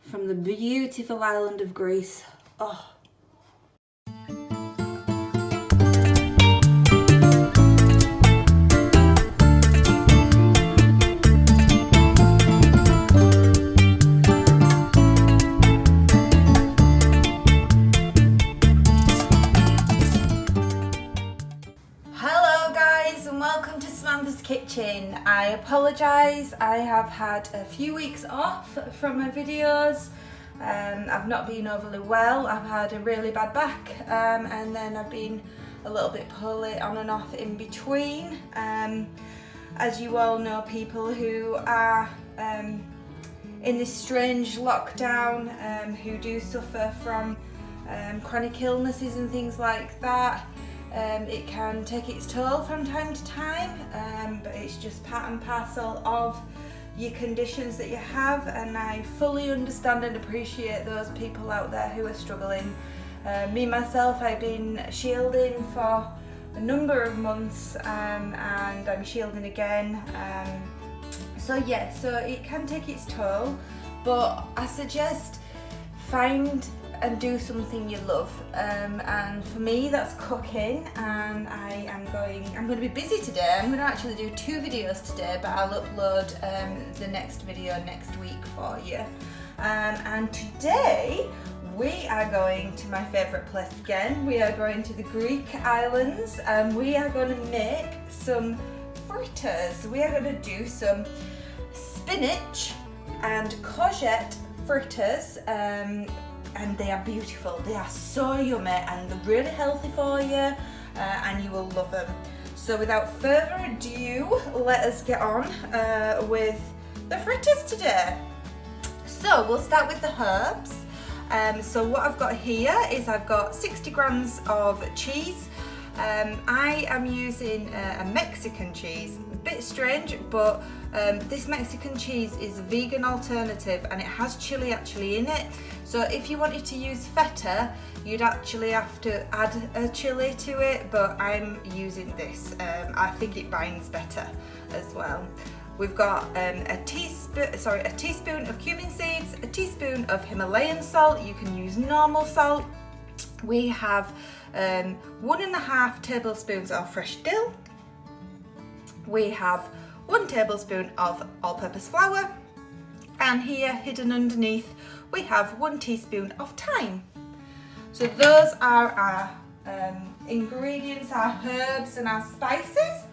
from the beautiful island of Greece. Oh. Kitchen. I apologise, I have had a few weeks off from my videos. I've not been overly well, I've had a really bad back, and then I've been a little bit poorly on and off in between. As you all know, people who are in this strange lockdown, who do suffer from chronic illnesses and things like that, it can take its toll from time to time, but it's just part and parcel of your conditions that you have, and I fully understand and appreciate those people out there who are struggling. Me myself, I've been shielding for a number of months, and I'm shielding again, so it can take its toll, but I suggest find and do something you love, and for me that's cooking, and I'm going to be busy today. I'm going to actually do 2 videos today, but I'll upload the next video next week for you, and today we are going to my favourite place again. We are going to the Greek islands, and we are going to make some fritters. We are going to do some spinach and courgette fritters, and they are beautiful. They are so yummy, and they're really healthy for you, and you will love them. So without further ado, let us get on with the fritters today. So we'll start with the herbs. So what I've got here is I've got 60 grams of cheese. I am using a Mexican cheese. A bit strange, but this Mexican cheese is a vegan alternative, and it has chili actually in it. So if you wanted to use feta, you'd actually have to add a chili to it, but I'm using this. I think it binds better as well. We've got a teaspoon of cumin seeds, a teaspoon of Himalayan salt. You can use normal salt. We have 1.5 tablespoons of fresh dill. We have 1 tablespoon of all-purpose flour, and here hidden underneath we have 1 teaspoon of thyme. So those are our ingredients, our herbs and our spices.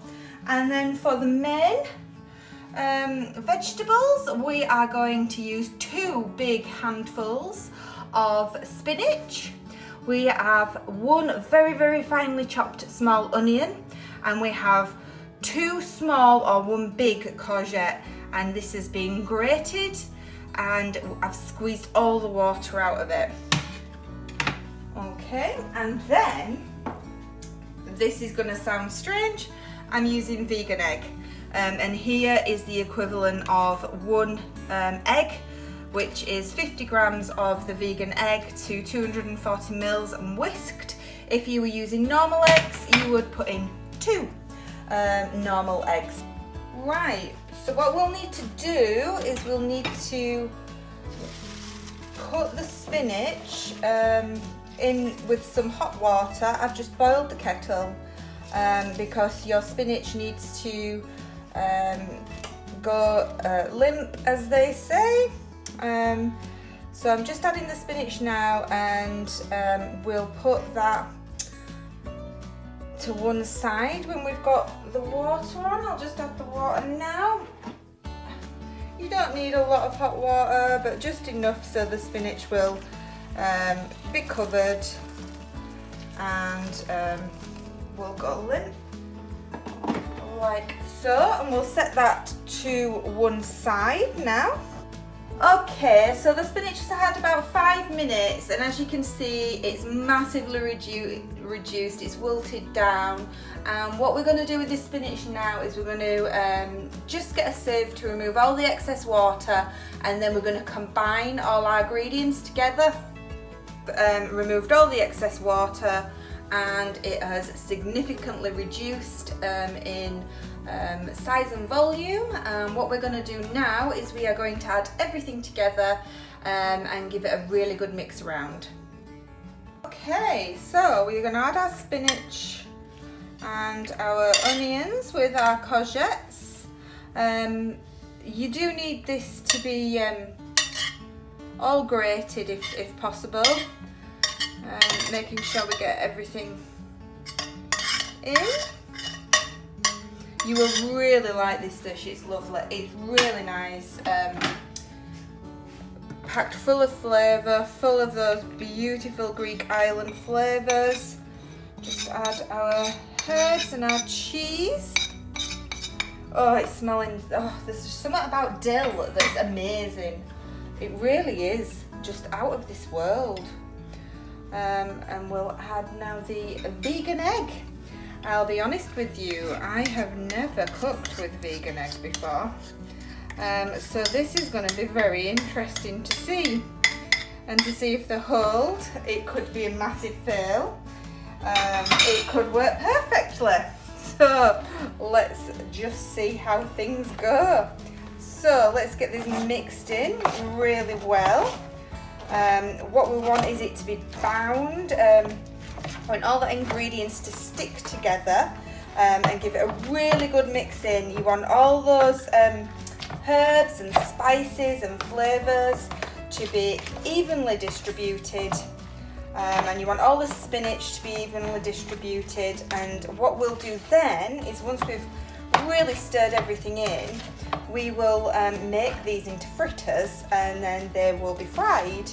And then for the main vegetables, we are going to use 2 big handfuls of spinach. We have 1 very, very finely chopped small onion, and we have 2 small or 1 big courgette, and this has been grated, and I've squeezed all the water out of it. Okay, and then, this is going to sound strange, I'm using vegan egg, and here is the equivalent of 1 egg, which is 50 grams of the vegan egg to 240 mils and whisked. If you were using normal eggs, you would put in 2 normal eggs. Right, so what we'll need to do is we'll need to put the spinach in with some hot water. I've just boiled the kettle because your spinach needs to go limp, as they say. So I'm just adding the spinach now, and we'll put that to one side when we've got the water on. I'll just add the water now. You don't need a lot of hot water, but just enough so the spinach will be covered and will go limp like so, and we'll set that to one side now. Okay, so the spinach has had about 5 minutes, and as you can see, it's massively reduced, it's wilted down. And what we're going to do with this spinach now is we're going to just get a sieve to remove all the excess water, and then we're going to combine all our ingredients together. Removed all the excess water, and it has significantly reduced in size and volume. What we're going to do now is we are going to add everything together, and give it a really good mix around. Okay, so we're going to add our spinach and our onions with our courgettes. You do need this to be all grated if possible, making sure we get everything in. You will really like this dish, it's lovely, it's really nice, packed full of flavour, full of those beautiful Greek island flavours. Just add our herbs and our cheese. Oh, it's smelling, oh, there's just something about dill that's amazing. It really is, just out of this world. And we'll add now the vegan egg. I'll be honest with you, I have never cooked with vegan egg before. So this is going to be very interesting to see. And to see if they hold. It could be a massive fail. It could work perfectly. So let's just see how things go. So let's get this mixed in really well. What we want is it to be bound. We want all the ingredients to stick together and give it a really good mix in. You want all those herbs and spices and flavours to be evenly distributed. And you want all the spinach to be evenly distributed. And what we'll do then is, once we've really stirred everything in, we will make these into fritters, and then they will be fried.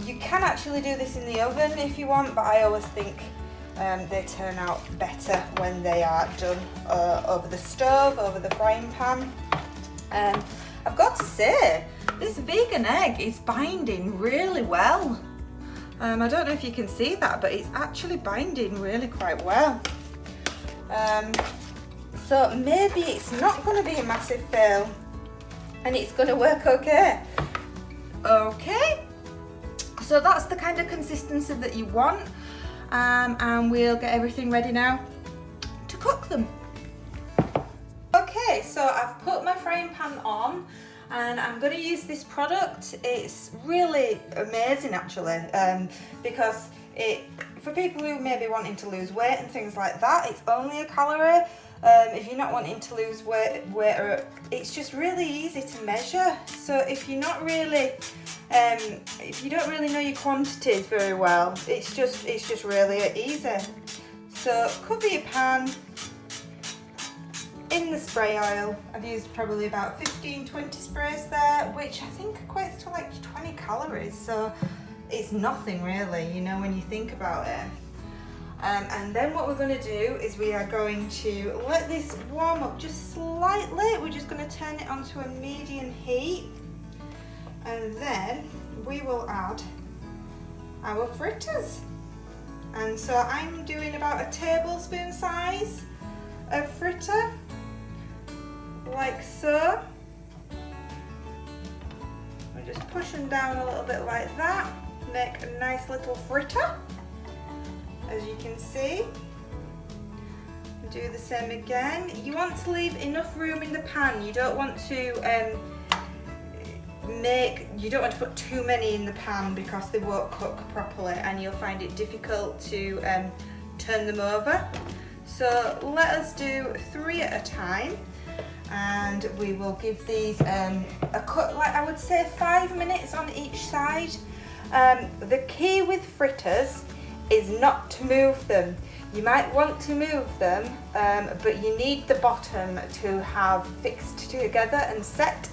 You can actually do this in the oven if you want, but I always think they turn out better when they are done over the stove, over the frying pan. I've got to say, this vegan egg is binding really well. I don't know if you can see that, but it's actually binding really quite well. So maybe it's not going to be a massive fail and it's going to work okay. Okay, so that's the kind of consistency that you want, and we'll get everything ready now to cook them. Okay, so I've put my frying pan on and I'm going to use this product. It's really amazing actually, because for people who may be wanting to lose weight and things like that, it's only a calorie. If you're not wanting to lose weight, it's just really easy to measure. So if you're not really, if you don't really know your quantities very well, it's just really easy. So cover your pan in the spray oil. I've used probably about 15-20 sprays there, which I think equates to like 20 calories. So it's nothing really, you know, when you think about it. And then what we're going to do is we are going to let this warm up just slightly. We're just going to turn it onto a medium heat, and then we will add our fritters. And so I'm doing about a tablespoon size of fritter, like so. We're just pushing down a little bit like that, make a nice little fritter. As you can see, do the same again. You want to leave enough room in the pan. You don't want to put too many in the pan because they won't cook properly and you'll find it difficult to turn them over. So let us do 3 at a time, and we will give these a cut, like I would say 5 minutes on each side. The key with fritters is not to move them. You might want to move them, but you need the bottom to have fixed together and set.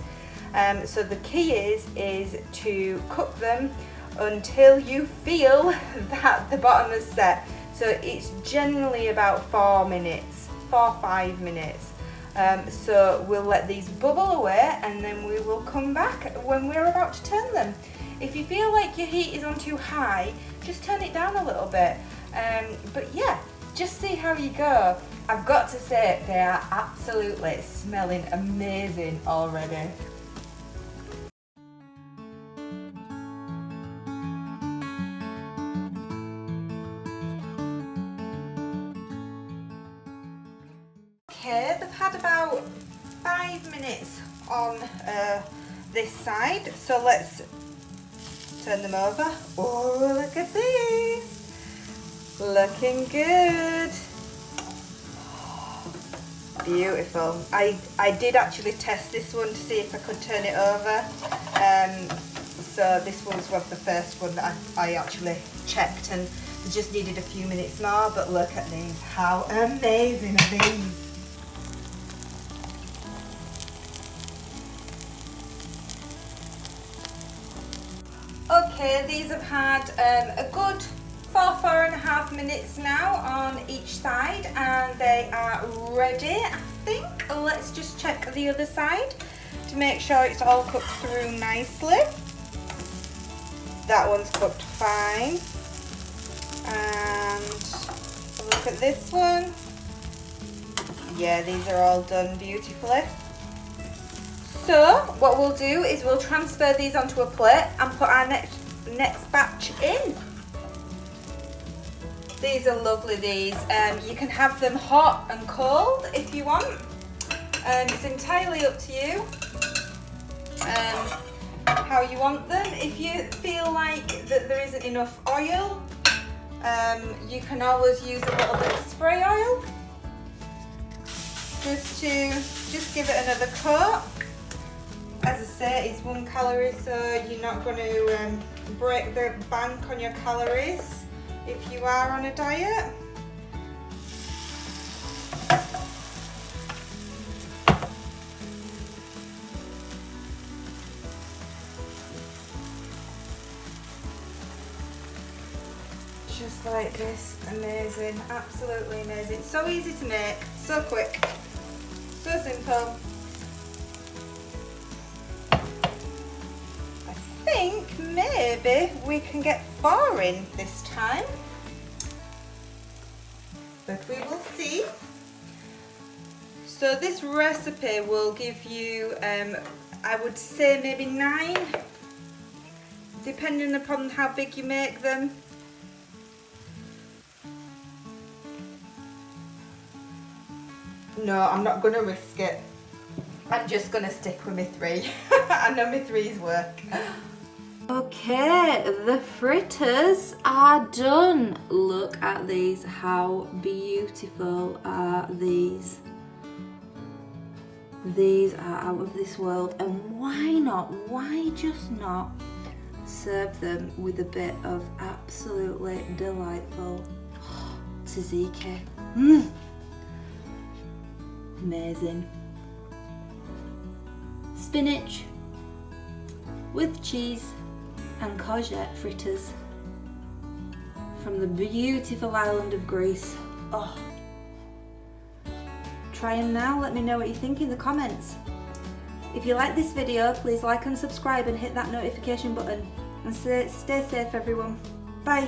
So the key is to cook them until you feel that the bottom is set. So it's generally about 4 minutes, 4-5 minutes. So we'll let these bubble away, and then we will come back when we're about to turn them. If you feel like your heat is on too high, just turn it down a little bit. But yeah, just see how you go. I've got to say, they are absolutely smelling amazing already. Okay, they've had about 5 minutes on this side. So let's turn them over. Oh, look at these. Looking good. Beautiful. I did actually test this one to see if I could turn it over. So this was one of the first one that I actually checked, and just needed a few minutes more, but look at these. How amazing are these? Okay, these have had a good 4.5 minutes now on each side, and they are ready, I think. Let's just check the other side to make sure it's all cooked through nicely. That one's cooked fine. And look at this one. Yeah, these are all done beautifully. So what we'll do is we'll transfer these onto a plate and put our next batch in. These are lovely, these. You can have them hot and cold if you want. It's entirely up to you how you want them. If you feel like that there isn't enough oil, you can always use a little bit of spray oil just give it another coat. As I say, it's 1 calorie, so you're not going to break the bank on your calories if you are on a diet. Just like this, amazing, absolutely amazing. So easy to make, so quick, so simple. I think maybe we can get 4 in this time, but we will see. So this recipe will give you, I would say maybe 9, depending upon how big you make them. No, I'm not going to risk it. I'm just going to stick with my 3. I know my 3's work. Okay, the fritters are done. Look at these. How beautiful are these? These are out of this world. And why not? Why just not serve them with a bit of absolutely delightful tzatziki? Amazing. Spinach with cheese and courgette fritters from the beautiful island of Greece. Oh, try them now. Let me know what you think in the comments. If you like this video, please like and subscribe and hit that notification button, and stay safe everyone. Bye.